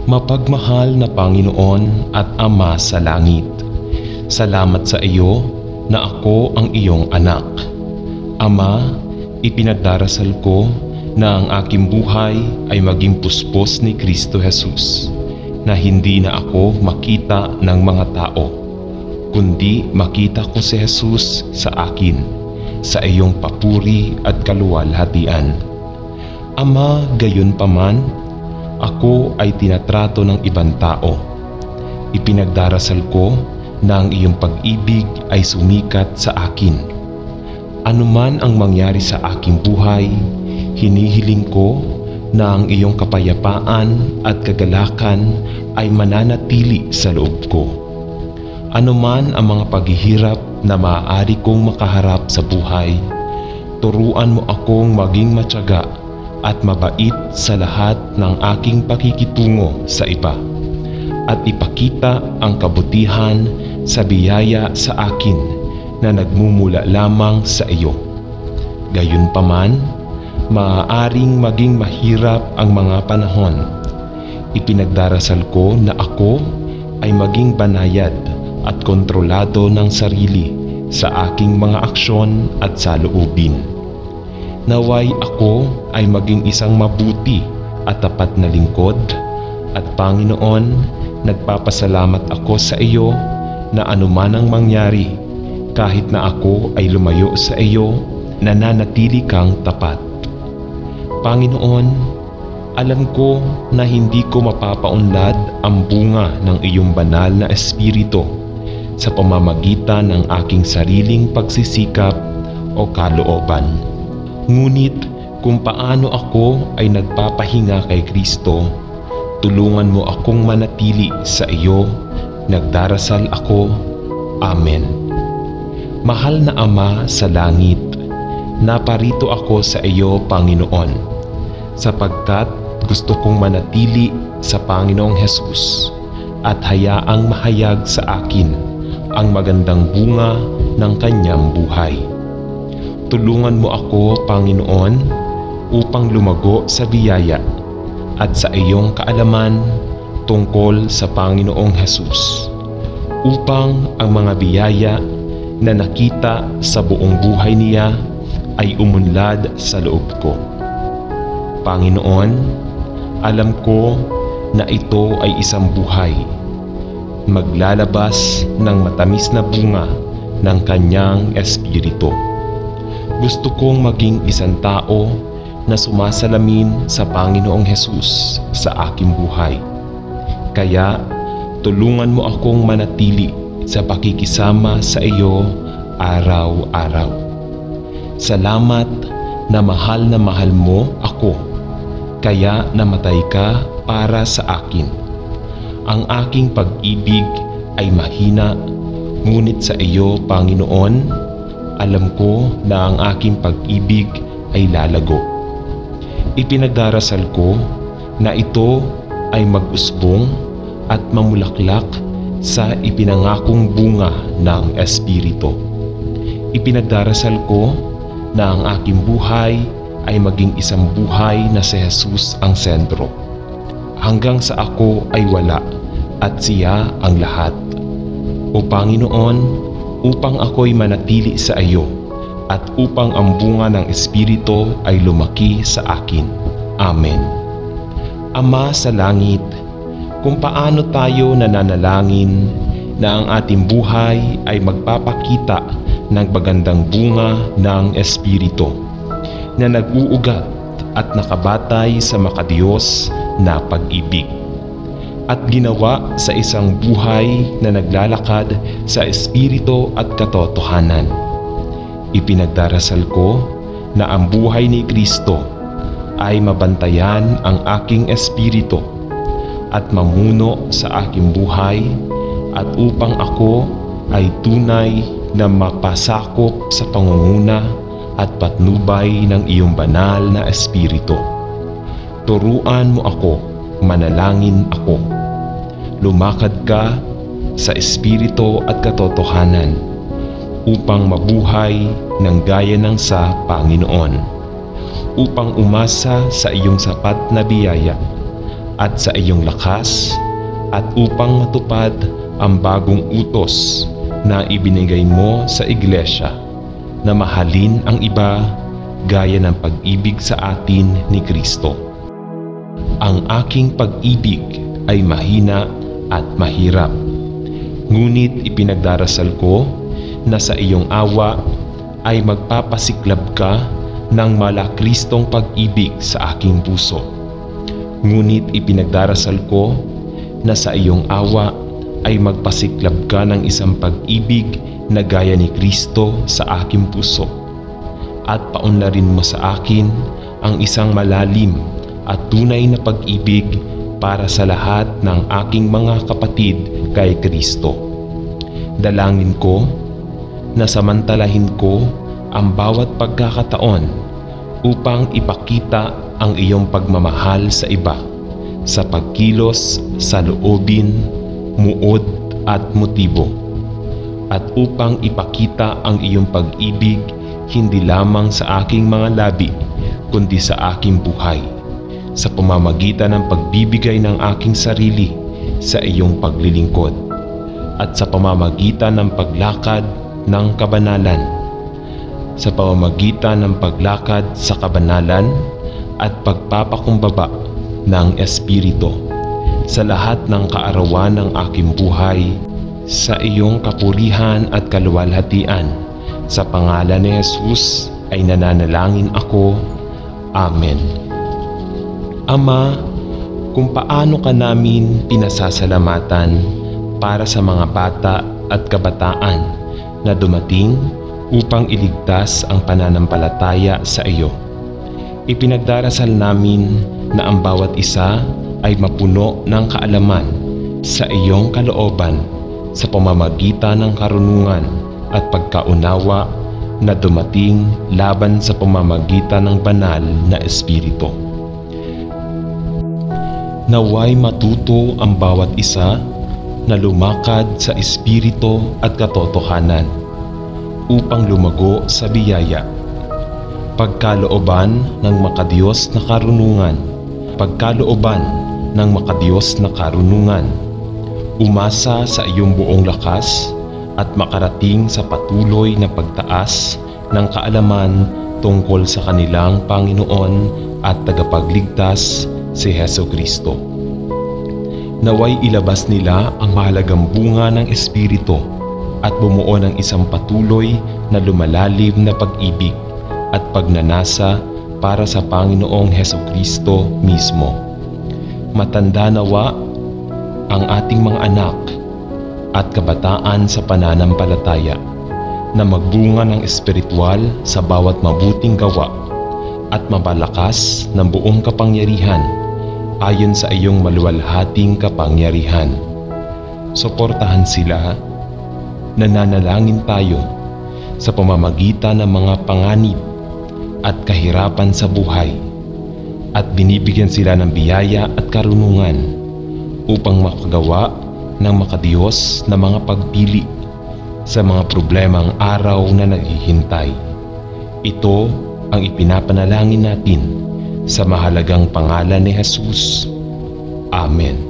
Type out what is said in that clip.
Mapagmahal na Panginoon at Ama sa langit, salamat sa iyo na ako ang iyong anak. Ama, ipinagdarasal ko na ang aking buhay ay maging puspos ni Kristo Jesus, na hindi na ako makita ng mga tao, kundi makita ko si Jesus sa akin, sa iyong papuri at kaluwalhatian. Ama, gayon paman, ako ay tinatrato ng ibang tao. Ipinagdarasal ko na ang iyong pag-ibig ay sumikat sa akin. Anuman ang mangyari sa aking buhay, hinihiling ko na ang iyong kapayapaan at kagalakan ay mananatili sa loob ko. Anuman ang mga paghihirap na maaari kong makaharap sa buhay, turuan mo akong maging matyaga at mabait sa lahat ng aking pakikitungo sa iba, at ipakita ang kabutihan sa biyaya sa akin na nagmumula lamang sa iyo. Gayunpaman, maaaring maging mahirap ang mga panahon. Ipinagdarasal ko na ako ay maging banayad at kontrolado ng sarili sa aking mga aksyon at saloobin. Naway ako ay maging isang mabuti at tapat na lingkod, at Panginoon, nagpapasalamat ako sa iyo na anuman ang mangyari, kahit na ako ay lumayo sa iyo, nananatili kang tapat. Panginoon, alam ko na hindi ko mapapaunlad ang bunga ng iyong banal na espiritu sa pamamagitan ng aking sariling pagsisikap o kalooban. Ngunit kung paano ako ay nagpapahinga kay Kristo, tulungan mo akong manatili sa iyo. Nagdarasal ako. Amen. Mahal na Ama sa langit, naparito ako sa iyo, Panginoon, sapagkat gusto kong manatili sa Panginoong Hesus at hayaang mahayag sa akin ang magandang bunga ng kanyang buhay. Tulungan mo ako, Panginoon, upang lumago sa biyaya at sa iyong kaalaman tungkol sa Panginoong Hesus, upang ang mga biyaya na nakita sa buong buhay niya ay umunlad sa loob ko. Panginoon, alam ko na ito ay isang buhay, maglalabas ng matamis na bunga ng kanyang espiritu. Gusto kong maging isang tao na sumasalamin sa Panginoong Hesus sa aking buhay. Kaya tulungan mo akong manatili sa pakikisama sa iyo araw-araw. Salamat na mahal mo ako, kaya namatay ka para sa akin. Ang aking pag-ibig ay mahina, ngunit sa iyo, Panginoon, alam ko na ang aking pag-ibig ay lalago. Ipinagdarasal ko na ito ay mag-usbong at mamulaklak sa ipinangakong bunga ng Espiritu. Ipinagdarasal ko na ang aking buhay ay maging isang buhay na si Jesus ang sentro, hanggang sa ako ay wala at siya ang lahat. O Panginoon, upang ako'y manatili sa iyo at upang ang bunga ng Espiritu ay lumaki sa akin. Amen. Ama sa langit, kung paano tayo nananalangin na ang ating buhay ay magpapakita ng magandang bunga ng Espiritu na nag-uugat at nakabatay sa makadiyos na pag-ibig, at ginawa sa isang buhay na naglalakad sa Espiritu at katotohanan. Ipinagdarasal ko na ang buhay ni Kristo ay mabantayan ang aking espiritu at mamuno sa aking buhay, at upang ako ay tunay na mapasakop sa pangunguna at patnubay ng iyong banal na espiritu. Turuan mo ako, manalangin ako. Lumakad ka sa espiritu at katotohanan upang mabuhay ng gaya ng sa Panginoon, upang umasa sa iyong sapat na biyaya at sa iyong lakas at upang matupad ang bagong utos na ibinigay mo sa iglesia na mahalin ang iba gaya ng pag-ibig sa atin ni Kristo. Ang aking pag-ibig ay mahina at mahirap, ngunit ipinagdarasal ko na sa iyong awa ay magpapasiklab ka ng malakristong pag-ibig sa aking puso. Ngunit ipinagdarasal ko na sa iyong awa ay magpasiklab ka ng isang pag-ibig na gaya ni Kristo sa aking puso, at paunlarin mo sa akin ang isang malalim at tunay na pag-ibig para sa lahat ng aking mga kapatid kay Kristo. Dalangin ko na samantalahin ko ang bawat pagkakataon upang ipakita ang iyong pagmamahal sa iba sa pagkilos sa loobin, muod at motibo, at upang ipakita ang iyong pag-ibig hindi lamang sa aking mga labi kundi sa aking buhay, sa pamamagitan ng pagbibigay ng aking sarili sa iyong paglilingkod at sa pamamagitan ng paglakad ng kabanalan, sa pamamagitan ng paglakad sa kabanalan at pagpapakumbaba ng Espiritu sa lahat ng kaarawan ng aking buhay, sa iyong kapurihan at kaluwalhatian. Sa pangalan ni Jesus ay nananalangin ako. Amen. Ama, kung paano ka namin pinasasalamatan para sa mga bata at kabataan na dumating upang iligtas ang pananampalataya sa iyo. Ipinagdarasal namin na ang bawat isa ay mapuno ng kaalaman sa iyong kalooban sa pamamagitan ng karunungan at pagkaunawa na dumating laban sa pamamagitan ng banal na Espiritu. Naway matuto ang bawat isa na lumakad sa Espiritu at katotohanan upang lumago sa biyaya. Pagkalooban ng makadiyos na karunungan, pagkalooban ng makadiyos na karunungan, umasa sa iyong buong lakas at makarating sa patuloy na pagtaas ng kaalaman tungkol sa kanilang Panginoon at tagapagligtas si Hesukristo. Naway ilabas nila ang mahalagang bunga ng Espiritu at bumuo ng isang patuloy na lumalalim na pag-ibig at pagnanasa para sa Panginoong Hesukristo mismo. Matanda nawa ang ating mga anak at kabataan sa pananampalataya na magbunga ng espiritual sa bawat mabuting gawa at mapalakas ng buong kapangyarihan ayon sa iyong maluwalhating kapangyarihan. Suportahan sila. Nananalangin tayo sa pamamagitan ng mga panganib at kahirapan sa buhay, at binibigyan sila ng biyaya at karunungan upang makagawa ng makadiyos na mga pagpili sa mga problemang araw na naghihintay. Ito ang ipinapanalangin natin sa mahalagang pangalan ni Jesus. Amen.